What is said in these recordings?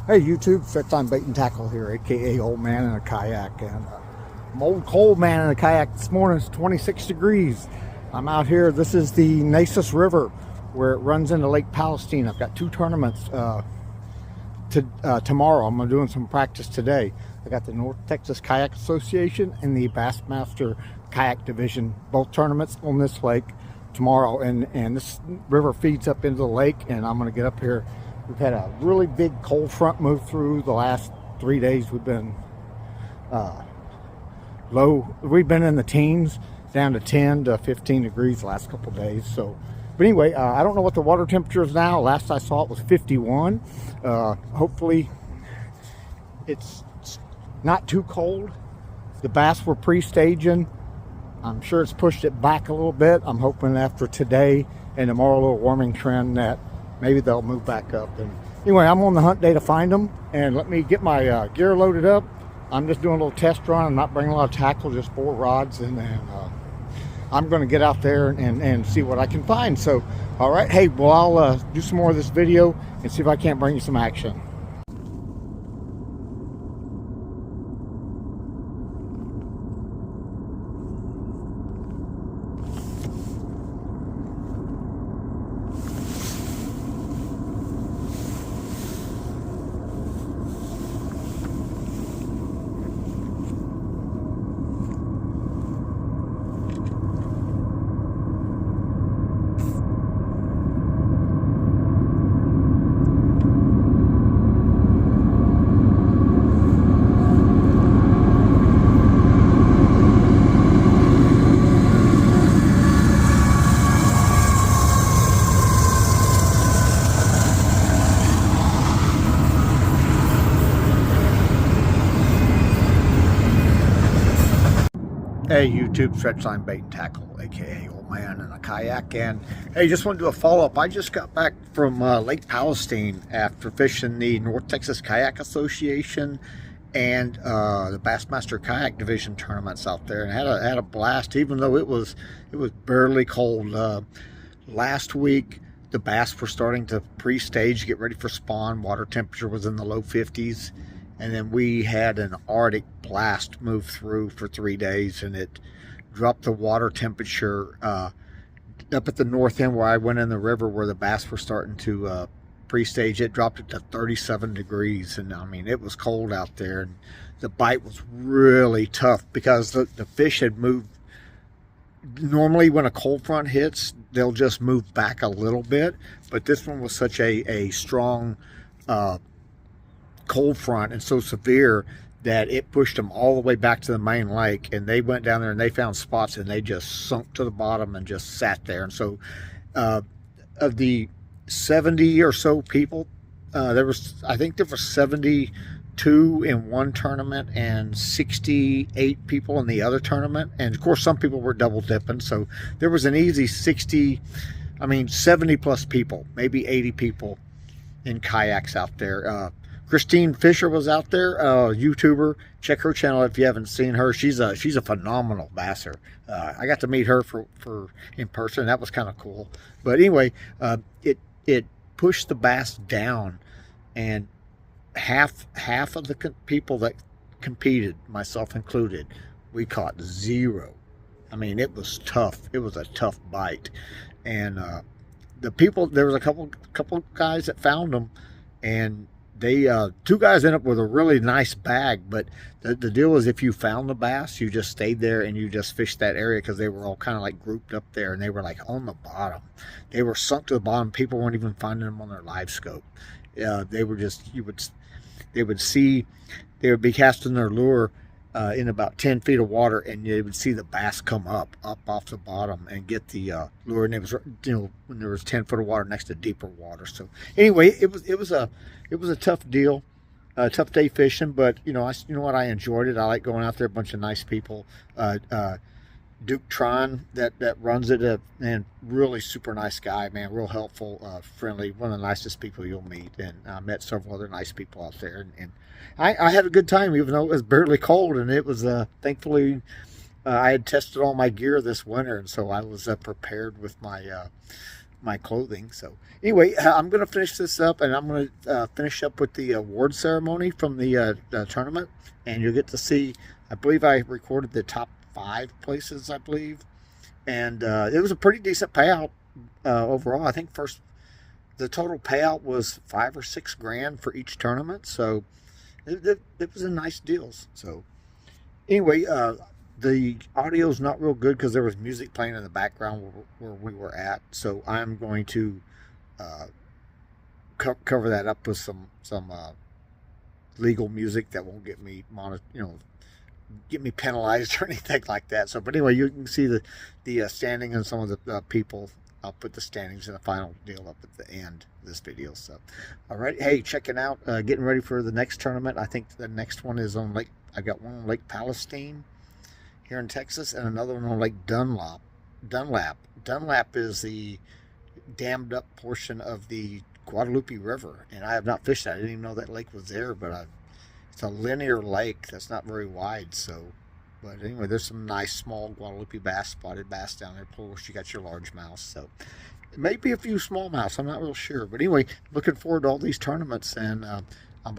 Hey YouTube, Duc Tran Bait and Tackle here, aka Old Man in a Kayak. And I'm old cold man in a kayak this morning. It's 26 degrees. I'm out here. This is the Nasus River where it runs into Lake Palestine. I've got two tournaments tomorrow. I'm doing some practice today. I got the North Texas Kayak Association and the Bassmaster Kayak Division, both tournaments on this lake tomorrow. And this river feeds up into the lake, and I'm going to get up here. We've had a really big cold front move through the last 3 days. We've been low. We've been in the teens, down to 10 to 15 degrees the last couple of days. So, but anyway, I don't know what the water temperature is now. Last I saw it was 51. Hopefully, it's not too cold. The bass were pre-staging. I'm sure it's pushed it back a little bit. I'm hoping after today and tomorrow a little warming trend that maybe they'll move back up. And anyway, I'm on the hunt day to find them, and let me get my gear loaded up. I'm just doing a little test run. I'm not bringing a lot of tackle, just 4 rods, and then I'm going to get out there and see what I can find. So, all right, hey, well, I'll do some more of this video and see if I can't bring you some action. Hey YouTube, Duc Tran Bait and Tackle, aka Old Man in a Kayak. And hey, just want to do a follow-up. I just got back from Lake Palestine after fishing the North Texas Kayak Association and the Bassmaster Kayak Division tournaments out there, and had a blast. Even though it was barely cold. Last week the bass were starting to pre-stage, get ready for spawn. Water temperature was in the low 50s. And then we had an Arctic blast move through for 3 days, and it dropped the water temperature up at the north end where I went in the river where the bass were starting to pre-stage. It dropped it to 37 degrees, and I mean, it was cold out there, and the bite was really tough because the fish had moved. Normally when a cold front hits, they'll just move back a little bit, but this one was such a strong cold front and so severe that it pushed them all the way back to the main lake, and they went down there and they found spots and they just sunk to the bottom and just sat there. And so of the 70 or so people, I think there were 72 in one tournament and 68 people in the other tournament, and of course some people were double dipping, so there was an easy 70 plus people, maybe 80 people in kayaks out there. Christine Fisher was out there, YouTuber. Check her channel if you haven't seen her. She's a phenomenal basser. I got to meet her for in person. That was kind of cool. But anyway, it pushed the bass down, and half of the people that competed, myself included, we caught 0. I mean, it was tough. It was a tough bite, and the people, there was a couple guys that found them, and they 2 guys ended up with a really nice bag. But the deal is, if you found the bass, you just stayed there and you just fished that area, because they were all kind of like grouped up there, and they were like on the bottom. They were sunk to the bottom. People weren't even finding them on their live scope. They were just, they would be casting their lure in about 10 feet of water, and you would see the bass come up off the bottom and get the lure. And it was, when there was 10 foot of water next to deeper water. So anyway, it was a tough deal, tough day fishing. But you know what, I enjoyed it. I like going out there. A bunch of nice people. Duc Tran that runs it, and really super nice guy, man, real helpful, friendly, one of the nicest people you'll meet. And I met several other nice people out there, and I had a good time, even though it was barely cold. And it was thankfully I had tested all my gear this winter, and so I was prepared with my my clothing. So anyway, I'm going to finish this up, and I'm going to finish up with the award ceremony from the tournament, and you'll get to see. I believe I recorded the top 5 places, I believe, and it was a pretty decent payout overall. I think the total payout was 5 or 6 grand for each tournament, so it was a nice deal. So anyway, the audio is not real good because there was music playing in the background where we were at. So I'm going to cover that up with some legal music that won't get me get me penalized or anything like that. So, but anyway, you can see the standing and some of the people. I'll put the standings in the final deal up at the end of this video. So, all right, hey, checking out, getting ready for the next tournament. I think the next one is on Lake. I got one on Lake Palestine here in Texas, and another one on Lake Dunlap. Dunlap is the dammed up portion of the Guadalupe River, and I have not fished that. I didn't even know that lake was there, but it's a linear lake that's not very wide. So, but anyway, there's some nice small Guadalupe bass, spotted bass down there. Of course, you got your largemouth, so it may be a few smallmouths. I'm not real sure, but anyway, looking forward to all these tournaments, and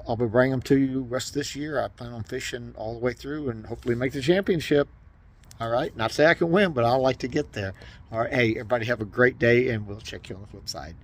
I'll be bringing them to you the rest of this year. I plan on fishing all the way through and hopefully make the championship. All right, not say I can win, but I'd like to get there. All right, hey, everybody have a great day, and we'll check you on the flip side.